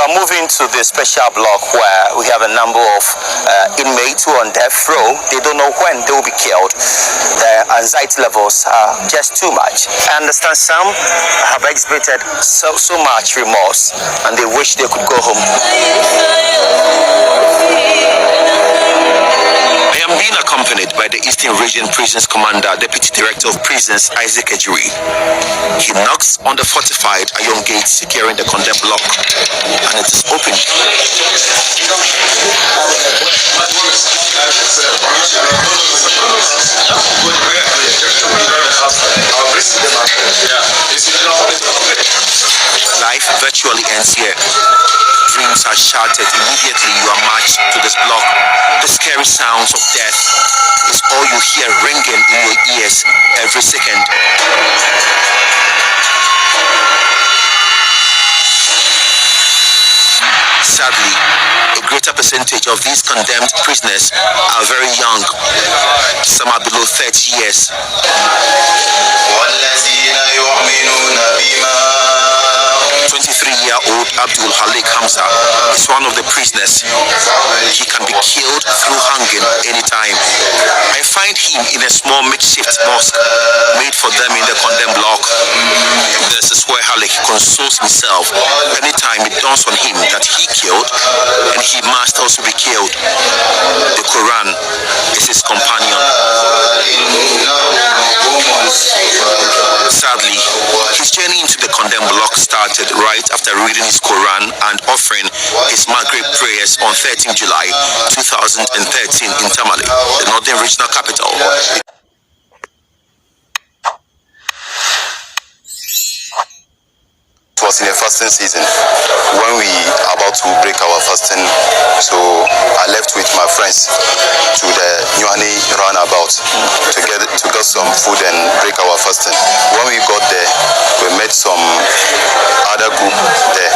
are moving to the special block where we have a number of inmates who are on death row. They don't know when they will be killed. Their anxiety levels are just too much. I understand some have exhibited so much remorse and they wish they could go home. I am being accompanied by the Eastern Region Prisons Commander, Deputy Director of Prisons, Isaac Ejiri. He knocks on the fortified iron gate securing the condemned block, and it is open. Life virtually ends here. Dreams are shattered immediately you are marched to this block. The scary sounds of death is all you hear ringing in your ears every second. Sadly, a greater percentage of these condemned prisoners are very young. Some are below 30 years. 23-year-old Abdul Halik Hamza is one of the prisoners. He can be killed through hanging anytime. I find him in a small makeshift mosque made for them in the condemned block. This is where Halik consoles himself anytime it dawns on him that he killed and he must also be killed. The Quran is his companion. Sadly, his journey into the condemned block started right after reading his Quran and offering his Maghrib prayers on 13 July 2013 in Tamale, the northern regional capital. It was in a fasting season when we are about to break our fasting, so I left with my friends to the Nyuani roundabout to get some food and break our fasting. When we got there, we met some other group there,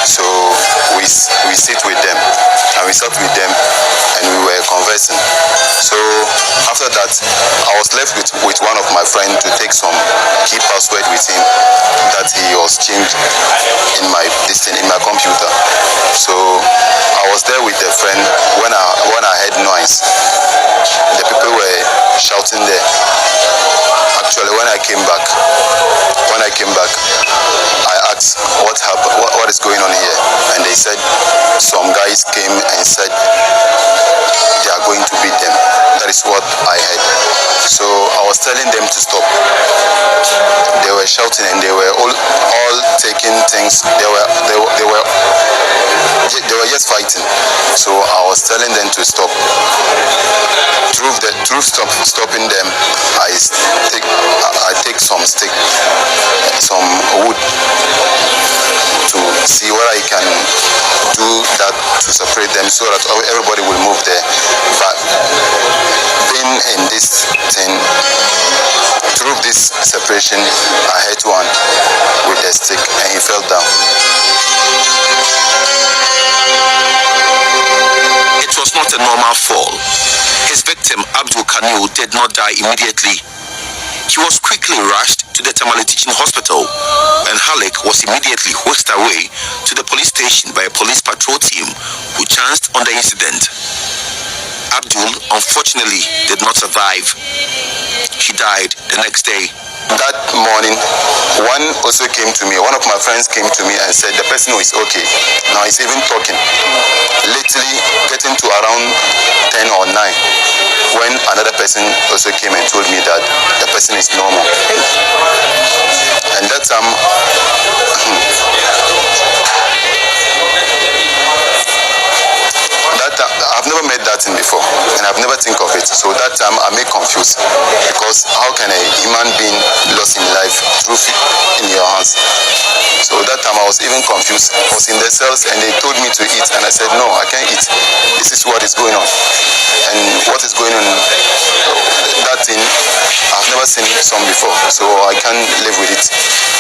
so we sit with them and we sat with them and we were conversing. So after that, I was left with one of my friends to take some key password with him that he was changed in my computer. So I was there with a friend when I heard noise. The people were shouting there. Actually, when I came back, I asked what happened, what is going on here, and they said some guys came and said they are going to beat them. That is what I heard. So I was telling them to stop. They were shouting and they were all taking things. They were just fighting. So I was telling them to stop. Through stopping them, I take some stick, some wood to see what I can do that to separate them so that everybody will move there. But being in this thing, through this separation, I hit one with a stick and he fell down. It was not a normal fall. His victim, Abdul Kanil, did not die immediately. He was quickly rushed to the Tamale Teaching Hospital, and Halik was immediately whisked away to the police station by a police patrol team who chanced on the incident. Abdul, unfortunately, did not survive. He died the next day. That morning, one of my friends came to me and said the person is okay. Now he's even talking. Literally getting to around 10 or 9 when another person also came and told me that the person is normal. And that time, I've never met that thing before, and I've never think of it. So that time I make confused, because how can a human being lost in life through in your hands? So that time I was even confused. I was in the cells and they told me to eat, and I said no, I can't eat. This is what is going on, and what is going on, that thing I've never seen some before, so I can't live with it.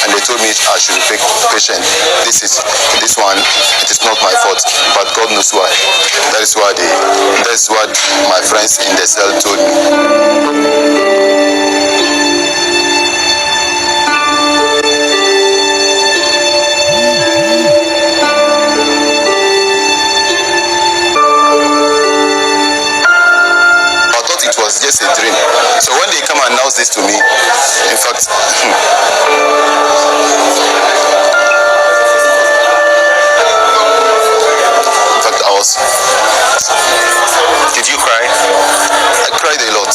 And they told me I should be patient. This one, it is not my fault, but God knows why. That's what my friends in the cell told me. fact, I was. Did you cry? I cried a lot.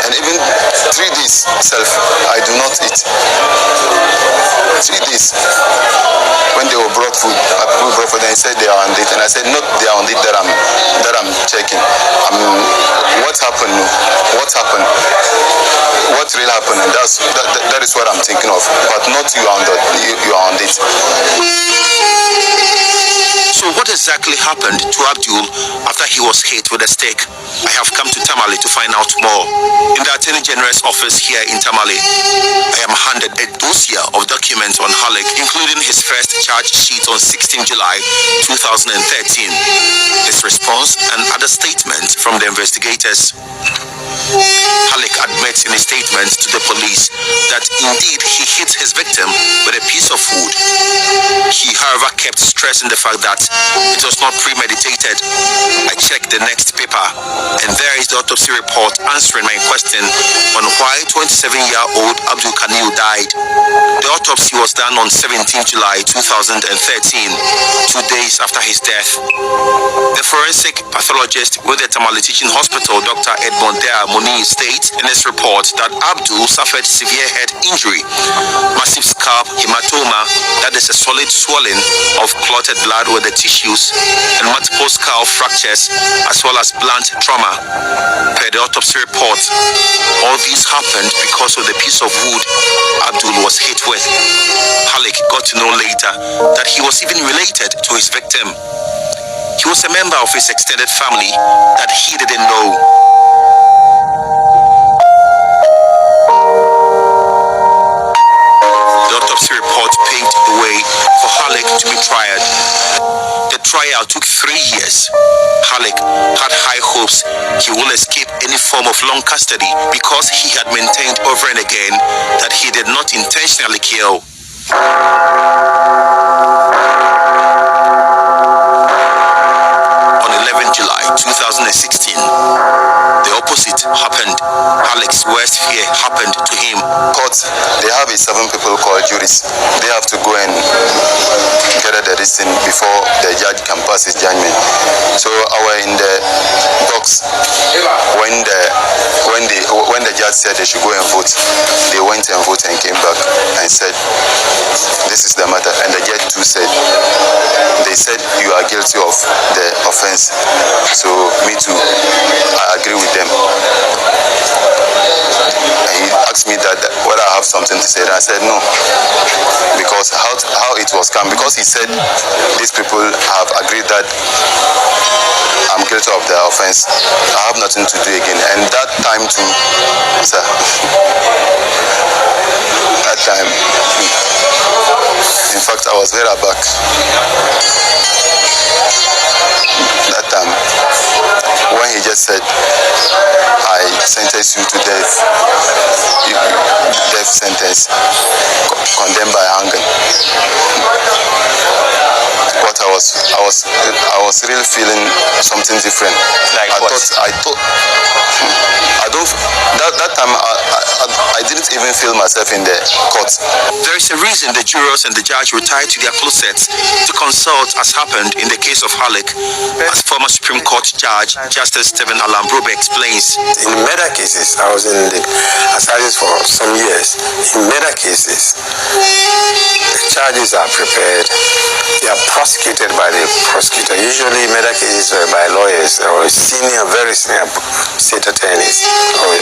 And even 3 days self, I do not eat. 3 days. When they were brought food, people brought food and said they are on date. And I said, not they are on date that I'm checking. What happened? What happened? What really happened? And that is what I'm thinking of. But not you are on date. So what exactly happened to Abdul after he was hit with a stick? I have come to Tamale to find out more. In the Attorney General's office here in Tamale, I am handed a dossier of documents on Halik, including his first charge sheet on 16 July 2013, his response and other statements from the investigators. Halik admits in his statement to the police that indeed he hit his victim with a piece of wood. He, however, kept stressing the fact that it was not premeditated. I checked the next paper, and there is the autopsy report answering my question on why 27-year-old Abdul Kanil died. The autopsy was done on 17 July 2013, 2 days after his death. The forensic pathologist with the Tamale Teaching Hospital, Dr. Edmond Dea Moni, states in his report that Abdul suffered severe head injury, massive scalp hematoma, that is a solid swelling of clotted blood with the tissues, and multiple skull fractures, as well as blunt trauma. Per the autopsy report, all these happened because of the piece of wood Abdul was hit with. Halik got to know later that he was even related to his victim. He was a member of his extended family that he didn't know. The autopsy report paved the way for Halik to be tried. The trial took 3 years. Halik had high hopes he will escape any form of long custody because he had maintained over and again that he did not intentionally kill. On 11 July 2016, the opposite happened. Halik's worst fear happened to him. Court, they have 7 people called juries. They have to go and gather the listing before the judge can pass his judgment. So I was in the box when the judge said they should go and vote. They went and voted and came back and said, this is the matter. And the judge too said, they said you are guilty of the offense. So me too, I agree with them. And he asked me that whether I have something to say. And I said no, because how it was come, because he said these people have agreed that I'm guilty of the offense. I have nothing to do again. And that time too, sir, that time, in fact, I was very aback. That time, when he just said, I sentence you to death sentence, condemned by hanging. What I was really feeling something different. Like that time I didn't even feel myself in the court. There is a reason the jurors and the judge retired to their closets to consult, as happened in the case of Halik, as former Supreme Court Judge Justice Stephen Alambrobe explains. In murder cases, I was in the assizes for some years. In murder cases, the charges are prepared. They are prosecuted by the prosecutor. Usually murder cases are by lawyers or very senior state attorneys or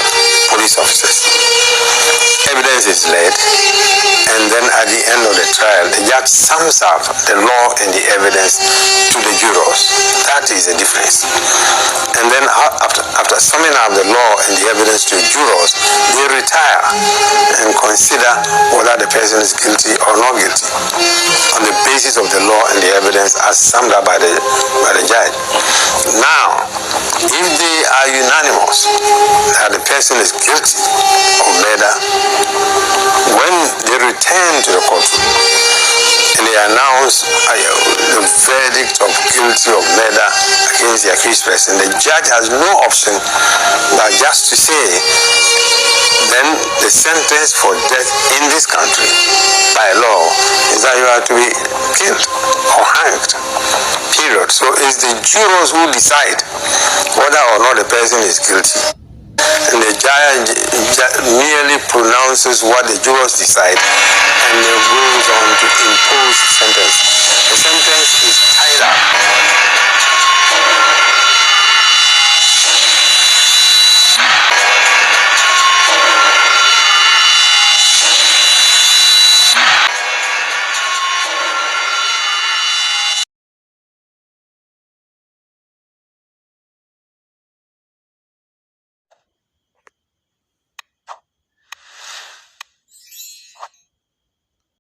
police officers. Evidence is led, and then at the end of the trial, the judge sums up the law and the evidence to the jurors. That is the difference. And then after summing up the law and the evidence to the jurors, they retire and consider whether the person is guilty or not guilty on the basis of the law and the evidence as summed up by the judge. Now, if they are unanimous that the person is guilty of murder, when they return to the courtroom and they announce the verdict of guilty of murder against the accused person, the judge has no option but just to say then the sentence for death in this country by law is that you have to be killed or hanged, period. So it's the jurors who decide whether or not the person is guilty. And the judge merely pronounces what the jurors decide and then goes on to impose sentence. The sentence is tied up